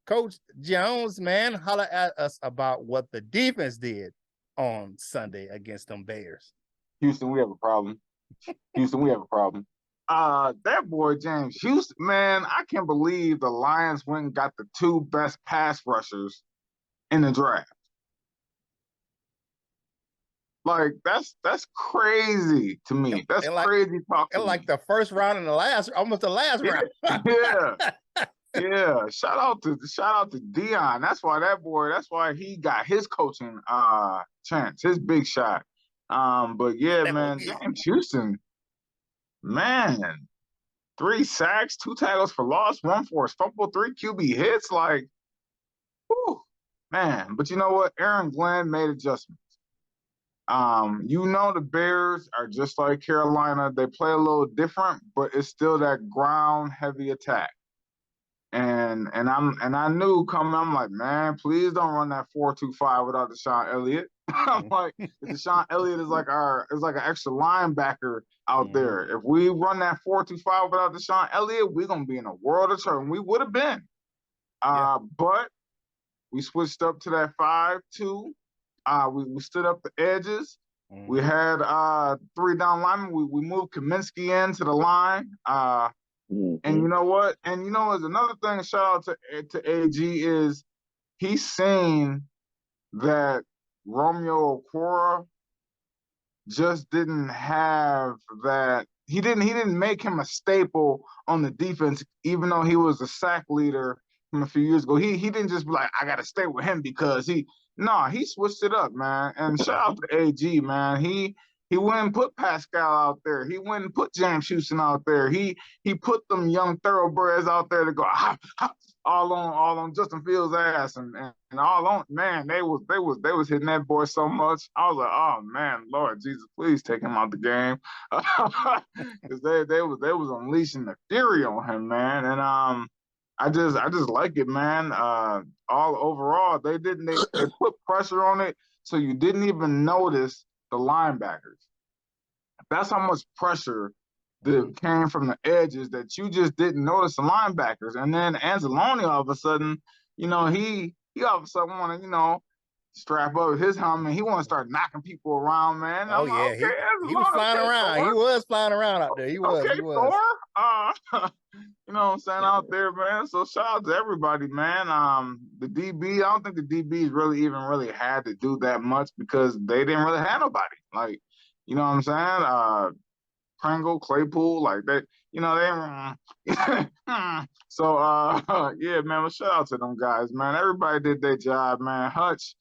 Coach Jones, man, holler at us about what the defense did on Sunday against them Bears. Houston, we have a problem. Houston, we have a problem. That boy James Houston, man, I can't believe the Lions went and got the 2 best pass rushers in the draft. Like that's crazy to me. That's crazy talk. And like the first round and almost the last round. Yeah. Shout out to Dion. That's why he got his coaching chance, his big shot. But yeah, man, James Houston, man, 3 sacks, 2 tackles for loss, 1 forced fumble, 3 QB hits. Like, whew, man. But you know what? Aaron Glenn made adjustments. The Bears are just like Carolina. They play a little different, but it's still that ground heavy attack. And I knew coming, I'm like, man, please don't run that 4-2-5 without Deshaun Elliott. I'm like, Deshaun Elliott is like an extra linebacker out there. If we run that 4-2-5 without Deshaun Elliott, we're gonna be in a world of trouble. And we would have been. But we switched up to that 5-2. We stood up the edges. We had 3 down linemen. We moved Kaminsky into the line. And you know what? And as another thing, shout out to AG is he's seen that Romeo Okwara just didn't have that. He didn't make him a staple on the defense, even though he was a sack leader from a few years ago. He didn't just be like, I gotta stay with him because he switched it up, man. And shout out to AG, man. He went and put Pascal out there. He went and put James Houston out there. He put them young thoroughbreds out there to go all on Justin Fields' ass and all on, man. They was hitting that boy so much. I was like, oh man, Lord Jesus, please take him out the game, because they was unleashing the fury on him, man. And I just like it, man. All overall, they put pressure on it, so you didn't even notice the linebackers. That's how much pressure that came from the edges that you just didn't notice the linebackers. And then Anzalone, all of a sudden, he all of a sudden want to, strap up his helmet. He want to start knocking people around, man. Oh, yeah. Okay, he was flying around. Thor. He was flying around out there. He was. Thor. You know what I'm saying, out there, man. So shout out to everybody, man. The DB, I don't think the DBs really had to do that much because they didn't really have nobody. Like, you know what I'm saying? Pringle, Claypool, like that, they so yeah, man, well, shout out to them guys, man. Everybody did their job, man. Hutch,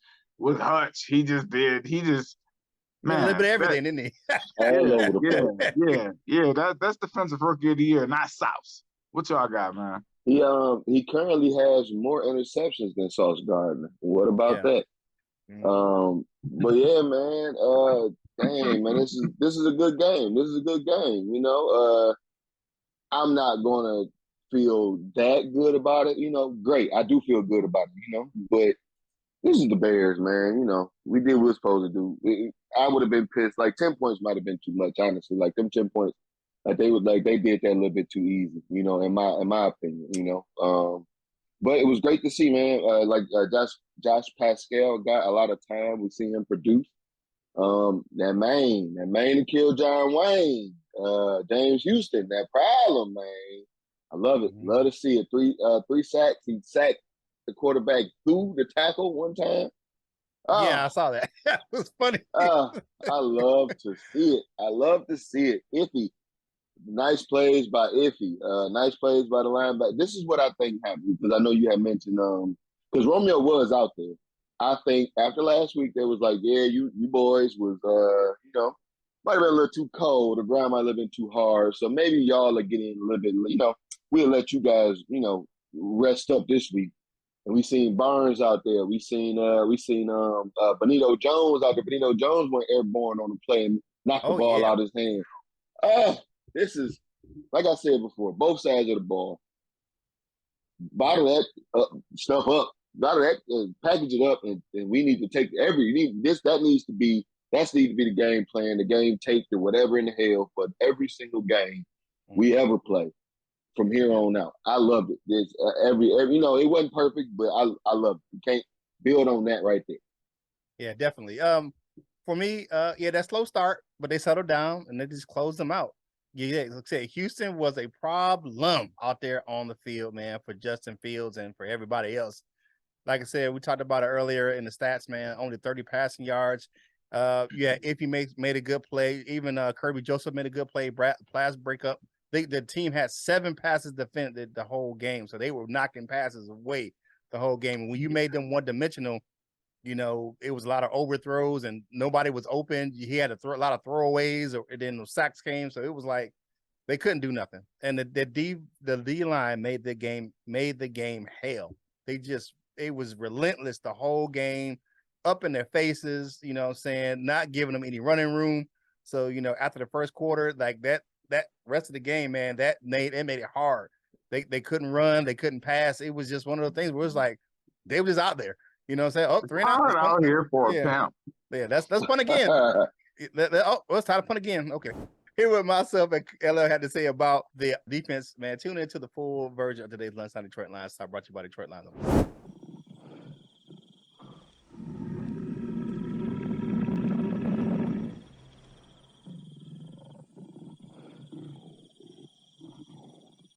he just man, a little bit of everything, didn't he? Yeah. That's defensive rookie of the year, not South. What y'all got, man? He currently has more interceptions than Sauce Gardner. What about that? But yeah, man. Dang, man, this is a good game. This is a good game. I'm not gonna feel that good about it. Great. I do feel good about it. But this is the Bears, man. We did what we were supposed to do. I would have been pissed. Like 10 points might have been too much, honestly. Like them 10 points, they did that a little bit too easy. In my opinion. But it was great to see, man. Josh Pascal got a lot of time. We see him produce. That Maine to kill John Wayne, James Houston, that problem, man. I love it. Love to see it. 3 sacks. He sacked the quarterback through the tackle one time. Yeah, I saw that. It was funny. I love to see it. Iffy. Nice plays by Iffy. Nice plays by the linebacker. This is what I think happened, because I know you had mentioned because Romeo was out there. I think after last week, they was like, yeah, you boys was, might have been a little too cold. The ground might have been too hard. So maybe y'all are getting a little bit, we'll let you guys, rest up this week. And we seen Barnes out there. We seen Benito Jones out there. Benito Jones went airborne on the play and knocked the ball out of his hand. This is, like I said before, both sides of the ball. Bottle that stuff up. Package it up, and we need to take that needs to be the game plan, the game tape, or whatever in the hell for every single game we ever play. from here on out. I loved it. It's every you know, it wasn't perfect, but I loved it. You can't build on that right there. Yeah, definitely. For me, yeah, that slow start, but they settled down and they just closed them out. Yeah, like I said, Houston was a problem out there on the field, man, for Justin Fields and for everybody else. Like I said, we talked about it earlier in the stats, man. Only 30 passing yards. Yeah, if he made a good play, even Kirby Joseph made a good play. Pass breakup. The team had 7 passes defended the whole game, so they were knocking passes away the whole game. And when you made them one dimensional, you know, it was a lot of overthrows and nobody was open. He had to throw a lot of throwaways, and then the sacks came, so it was like they couldn't do nothing. And the D line made the game hell. It was relentless the whole game, up in their faces, you know what I'm saying, not giving them any running room. So, you know, after the first quarter, like that rest of the game, man, it made it hard. They couldn't run, they couldn't pass. It was just one of those things where it's like they were just out there. You know what I'm saying? Oh, 3 and out. Out here for a pimp. Yeah, that's punt again. Oh, it's time to punt again. Okay. Hear what myself and LL had to say about the defense, man. Tune into the full version of today's Lunchtime Detroit Lions. Brought to you by Detroit Lions.